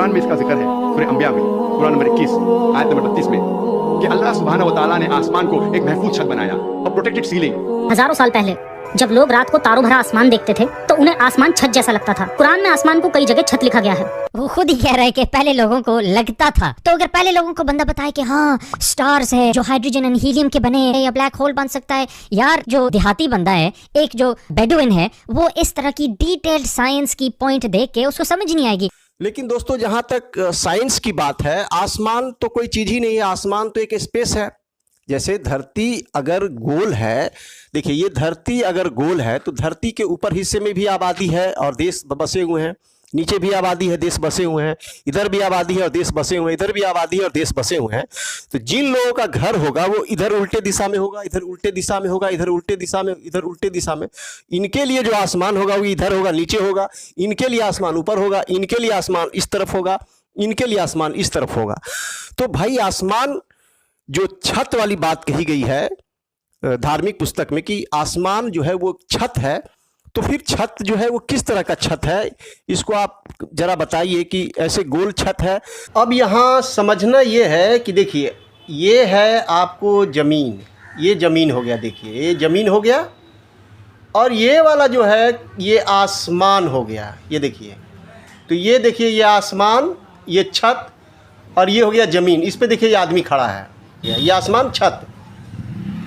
कुरान में इसका जिक्र है सूरह अंबिया में सूरह नंबर 21 आयत नंबर 32 में कि अल्लाह सुब्हानहू व तआला ने आसमान को एक महफूज छत बनाया और प्रोटेक्टेड सीलिंग। हजारों साल पहले जब लोग रात को तारों भरा आसमान देखते थे तो उन्हें आसमान छत जैसा लगता था। कुरान में आसमान को कई जगह छत लिखा गया है। वो खुद ही कह रहा है कि पहले लोगों को लगता था। तो अगर पहले लोगों को बंदा बताए कि हाँ स्टार्स है जो हाइड्रोजन एंड हीलियम के बने हैं या ब्लैक होल बन सकता है, यार जो देहाती बंदा है, एक जो बेडुइन है, वो इस तरह की डिटेल्ड साइंस की पॉइंट देख के उसको समझ नहीं आएगी। लेकिन दोस्तों जहां तक साइंस की बात है, आसमान तो कोई चीज ही नहीं है। आसमान तो एक स्पेस है। जैसे धरती अगर गोल है, देखिए ये धरती अगर गोल है तो धरती के ऊपर हिस्से में भी आबादी है और देश बसे हुए हैं, नीचे भी आबादी है, देश बसे हुए हैं, इधर भी आबादी है और देश बसे हुए हैं, इधर भी आबादी है और देश बसे हुए हैं। तो जिन लोगों का घर होगा वो इधर उल्टे दिशा में होगा, इधर उल्टे दिशा में होगा, इधर उल्टे दिशा में, इधर उल्टे दिशा में। इनके लिए जो आसमान होगा वो इधर होगा, नीचे होगा। इनके लिए आसमान ऊपर होगा, इनके लिए आसमान इस तरफ होगा, इनके लिए आसमान इस तरफ होगा। तो भाई आसमान जो छत वाली बात कही गई है धार्मिक पुस्तक में कि आसमान जो है वो छत है, तो फिर छत जो है वो किस तरह का छत है, इसको आप जरा बताइए कि ऐसे गोल छत है। अब यहाँ समझना ये है कि देखिए ये है आपको ज़मीन, ये ज़मीन हो गया, देखिए ये ज़मीन हो गया, और ये वाला जो है ये आसमान हो गया, ये देखिए। तो ये देखिए ये आसमान, ये छत, और ये हो गया ज़मीन। इस पे देखिए ये आदमी खड़ा है, ये आसमान छत,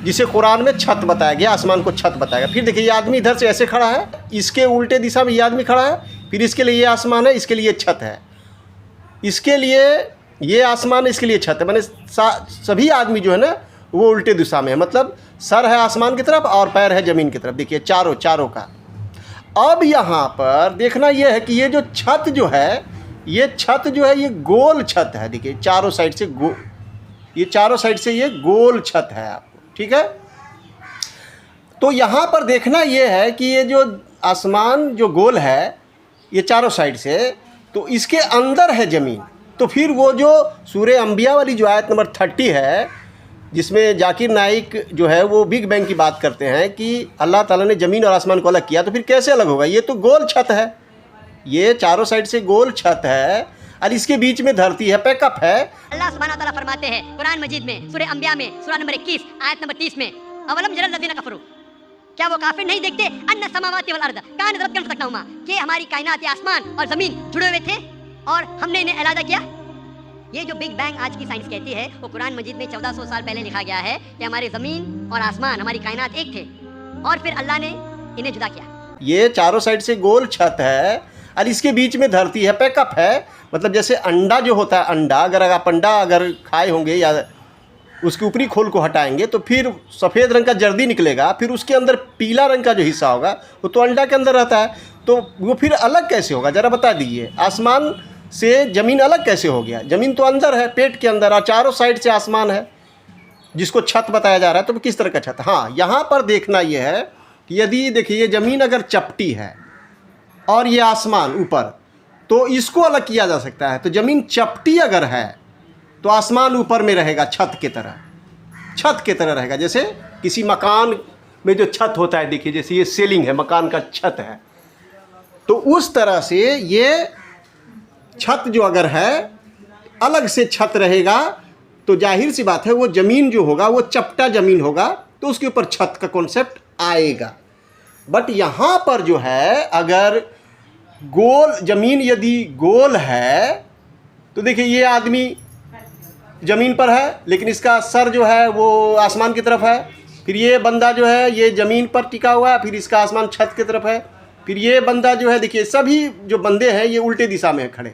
जिसे कुरान में छत बताया गया, आसमान को छत बताया गया। फिर देखिए ये आदमी इधर से ऐसे खड़ा है, इसके उल्टे दिशा में ये आदमी खड़ा है, फिर इसके लिए ये आसमान है, इसके लिए छत है, इसके लिए ये आसमान है, इसके लिए छत है। मैंने सभी आदमी जो है ना वो उल्टे दिशा में है, मतलब सर है आसमान की तरफ और पैर है ज़मीन की तरफ। देखिए चारों का। अब यहाँ पर देखना ये है कि ये जो छत जो है, ये छत जो है ये गोल छत है। देखिए चारों साइड से ये चारों साइड से ये गोल छत है आपको, ठीक है। तो यहाँ पर देखना ये है कि ये जो आसमान जो गोल है ये चारों साइड से, तो इसके अंदर है ज़मीन। तो फिर वो जो सूरह अंबिया वाली जो आयत नंबर 30 है, जिसमें जाकिर नाइक जो है वो बिग बैंग की बात करते हैं कि अल्लाह ताला ने ज़मीन और आसमान को अलग किया, तो फिर कैसे अलग होगा? ये तो गोल छत है, ये चारों साइड से गोल छत है और इसके बीच में धरती है, पैकअप है। अल्लाह सुब्हानहू व तआला फरमाते हैं कुरान मजीद में सूरह अंबिया में सूरह नंबर 21 आयत नंबर 30 में, अवलम यरल लज़ीना कफरू, क्या वो काफिर नहीं देखते अन्ना समावाति वल अर्द कानत रत्कन फतकनहुमा, कि हमारी कायनात आसमान और ज़मीन जुड़े हुए थे और हमने इन्हें अलग किया। ये जो बिग बैंग आज की साइंस कहती है वो कुरान मजीद में 1400 साल पहले लिखा गया है कि हमारी ज़मीन और आसमान, हमारी कायनात एक थे और फिर अल्लाह ने इन्हें जुदा किया। ये चारों साइड से गोल छत है और इसके बीच में धरती है, पैकअप है। मतलब जैसे अंडा जो होता है, अंडा आप अंडा अगर खाए होंगे या उसके ऊपरी खोल को हटाएंगे तो फिर सफ़ेद रंग का जर्दी निकलेगा, फिर उसके अंदर पीला रंग का जो हिस्सा होगा वो तो अंडा के अंदर रहता है। तो वो फिर अलग कैसे होगा, ज़रा बता दीजिए। आसमान से ज़मीन अलग कैसे हो गया? ज़मीन तो अंदर है, पेट के अंदर, और चारों साइड से आसमान है जिसको छत बताया जा रहा है। तो किस तरह का छत? हाँ, यहाँ पर देखना ये है कि यदि देखिए ज़मीन अगर चपटी है और ये आसमान ऊपर, तो इसको अलग किया जा सकता है। तो ज़मीन चपटी अगर है तो आसमान ऊपर में रहेगा, छत की तरह, छत की तरह रहेगा। जैसे किसी मकान में जो छत होता है, देखिए जैसे ये सीलिंग है, मकान का छत है, तो उस तरह से ये छत जो अगर है अलग से छत रहेगा तो जाहिर सी बात है वो ज़मीन जो होगा वो चपटा ज़मीन होगा, तो उसके ऊपर छत का कॉन्सेप्ट आएगा। बट यहाँ पर जो है अगर गोल ज़मीन यदि गोल है तो देखिए ये आदमी ज़मीन पर है लेकिन इसका सर जो है वो आसमान की तरफ है, फिर ये बंदा जो है ये ज़मीन पर टिका हुआ है, फिर इसका आसमान छत की तरफ है, फिर ये बंदा जो है देखिए सभी जो बंदे हैं ये उल्टे दिशा में खड़े,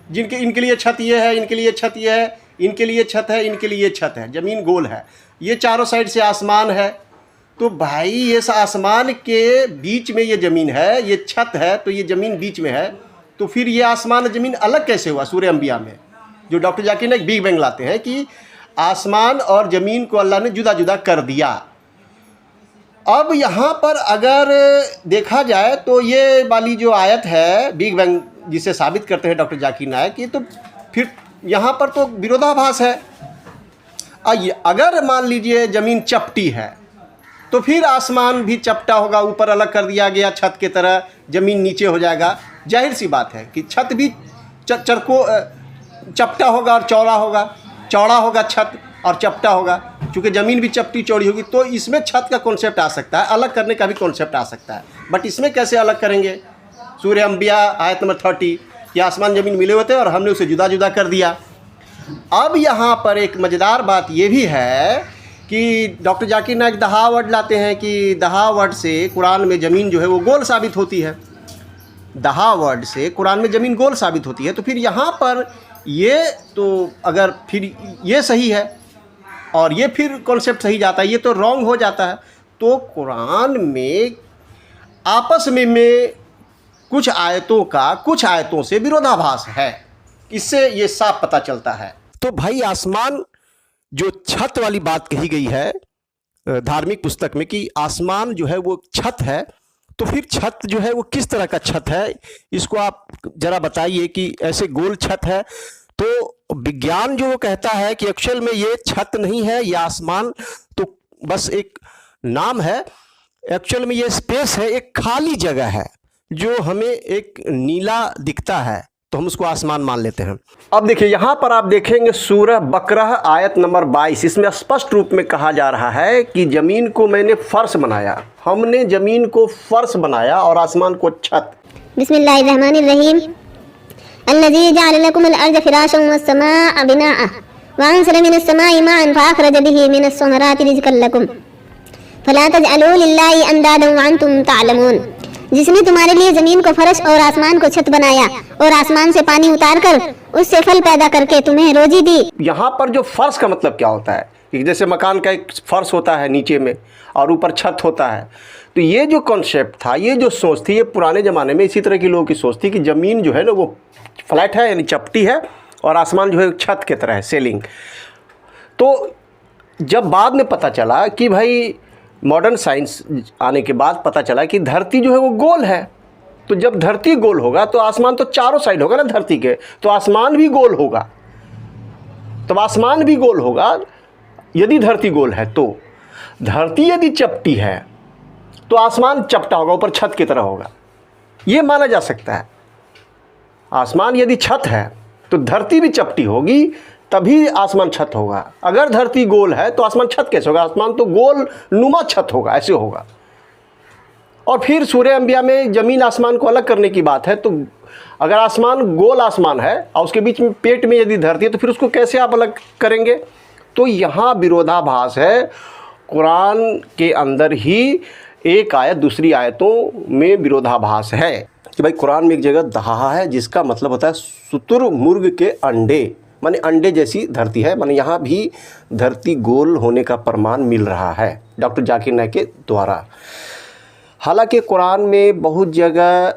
जिनके इनके लिए छत ये है, इनके लिए छत ये है, इनके लिए छत है, इनके लिए छत है। ज़मीन गोल है, ये चारों साइड से आसमान है। तो भाई ये आसमान के बीच में ये ज़मीन है, ये छत है, तो ये ज़मीन बीच में है, तो फिर ये आसमान और ज़मीन अलग कैसे हुआ? सूरह अंबिया में जो doctor Zakir Naik big bang लाते हैं कि आसमान और ज़मीन को अल्लाह ने जुदा जुदा कर दिया। अब यहाँ पर अगर देखा जाए तो ये वाली जो आयत है बिग बैंग जिसे साबित करते हैं डॉक्टर जाकिर नाइक, ये तो फिर यहाँ पर तो विरोधाभास है। अगर मान लीजिए ज़मीन चपटी है तो फिर आसमान भी चपटा होगा, ऊपर अलग कर दिया गया छत की तरह, ज़मीन नीचे हो जाएगा। जाहिर सी बात है कि छत भी चपटा होगा और चौड़ा होगा, चौड़ा होगा छत और चपटा होगा, क्योंकि ज़मीन भी चपटी चौड़ी होगी। तो इसमें छत का कॉन्सेप्ट आ सकता है, अलग करने का भी कॉन्सेप्ट आ सकता है। बट इसमें कैसे अलग करेंगे? सूरह अंबिया आयत नंबर 30 कि आसमान ज़मीन मिले हुए थे और हमने उसे जुदा जुदा कर दिया। अब यहाँ पर एक मज़ेदार बात ये भी है कि डॉक्टर जाकिर नाइक दहा वर्ड लाते हैं कि दहा वर्ड से कुरान में ज़मीन जो है वो गोल साबित होती है। दहा वर्ड से कुरान में ज़मीन गोल साबित होती है। तो फिर यहाँ पर ये तो अगर फिर ये सही है और ये फिर कॉन्सेप्ट सही जाता है, ये तो रॉन्ग हो जाता है। तो कुरान में आपस में कुछ आयतों से विरोधाभास है, इससे ये साफ पता चलता है। तो भाई आसमान जो छत वाली बात कही गई है धार्मिक पुस्तक में कि आसमान जो है वो छत है, तो फिर छत जो है वो किस तरह का छत है, इसको आप जरा बताइए कि ऐसे गोल छत है। तो विज्ञान जो वो कहता है कि एक्चुअल में ये छत नहीं है, ये आसमान तो बस एक नाम है, एक्चुअल में ये स्पेस है, एक खाली जगह है जो हमें एक नीला दिखता है, तो हम उसको आसमान मान लेते हैं। अब देखिए यहाँ पर आप देखेंगे सूरह बकरह आयत नंबर 22, इसमें स्पष्ट रूप में कहा जा रहा है कि ज़मीन को मैंने फर्श बनाया, हमने ज़मीन को फर्श बनाया और आसमान को छत। बिस्मिल्लाहिर्रहमानिर्रहीम अल्लज़ी जअल लकुमुल अर्ज़ फ़िराशन वस्समाअ बिनाअ वअंज़ला मिनस समाइ माअन फ़अख़रज बिही मिनस समराति रिज़्क़न लकुम फ़ला तजअलू लिल्लाहि अंदादन वअंतुम तअलमून। जिसने तुम्हारे लिए ज़मीन को फर्श और आसमान को छत बनाया और आसमान से पानी उतार कर उससे फल पैदा करके तुम्हें रोजी दी। यहाँ पर जो फर्श का मतलब क्या होता है कि जैसे मकान का एक फर्श होता है नीचे में और ऊपर छत होता है, तो ये जो कॉन्सेप्ट था, ये जो सोच थी, ये पुराने ज़माने में इसी तरह की लोगों की सोच थी कि ज़मीन जो है ना वो फ्लैट है यानी चपटी है और आसमान जो है छत की तरह है, सेलिंग। तो जब बाद में पता चला कि भाई मॉडर्न साइंस आने के बाद पता चला कि धरती जो है वो गोल है, तो जब धरती गोल होगा तो आसमान तो चारों साइड होगा ना धरती के, तो आसमान भी गोल होगा। तब आसमान भी गोल होगा यदि धरती गोल है, तो धरती यदि चपटी है तो आसमान चपटा होगा, ऊपर छत की तरह होगा, ये माना जा सकता है। आसमान यदि छत है तो धरती भी चपटी होगी, तभी आसमान छत होगा। अगर धरती गोल है तो आसमान छत कैसे होगा? आसमान तो गोल नुमा छत होगा, ऐसे होगा। और फिर सूरह अंबिया में ज़मीन आसमान को अलग करने की बात है, तो अगर आसमान गोल आसमान है और उसके बीच में पेट में यदि धरती है तो फिर उसको कैसे आप अलग करेंगे? तो यहाँ विरोधाभास है। कुरान के अंदर ही एक आयत दूसरी आयतों में विरोधाभास है कि भाई कुरान में एक जगह दहा है जिसका मतलब होता है शुतुरमुर्ग के अंडे, माने अंडे जैसी धरती है, माने यहाँ भी धरती गोल होने का प्रमाण मिल रहा है डॉक्टर जाकिर नाइक के द्वारा। हालांकि कुरान में बहुत जगह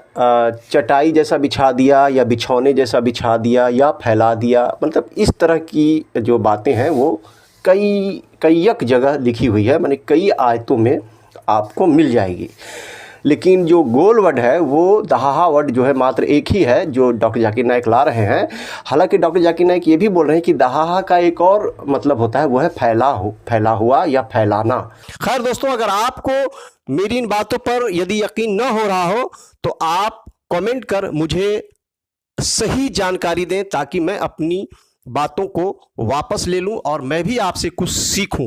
चटाई जैसा बिछा दिया या बिछौने जैसा बिछा दिया या फैला दिया, मतलब इस तरह की जो बातें हैं वो कई जगह लिखी हुई है, माने कई आयतों में आपको मिल जाएगी। लेकिन जो गोल वर्ड है वो दहा वर्ड जो है मात्र एक ही है जो डॉक्टर जाकिर नाइक ला रहे हैं। हालांकि डॉक्टर जाकिर नाइक ये भी बोल रहे हैं कि दहा का एक और मतलब होता है, वो है फैला हुआ या फैलाना। खैर दोस्तों, अगर आपको मेरी इन बातों पर यदि यकीन न हो रहा हो तो आप कमेंट कर मुझे सही जानकारी दें ताकि मैं अपनी बातों को वापस ले लूं और मैं भी आपसे कुछ सीखूं।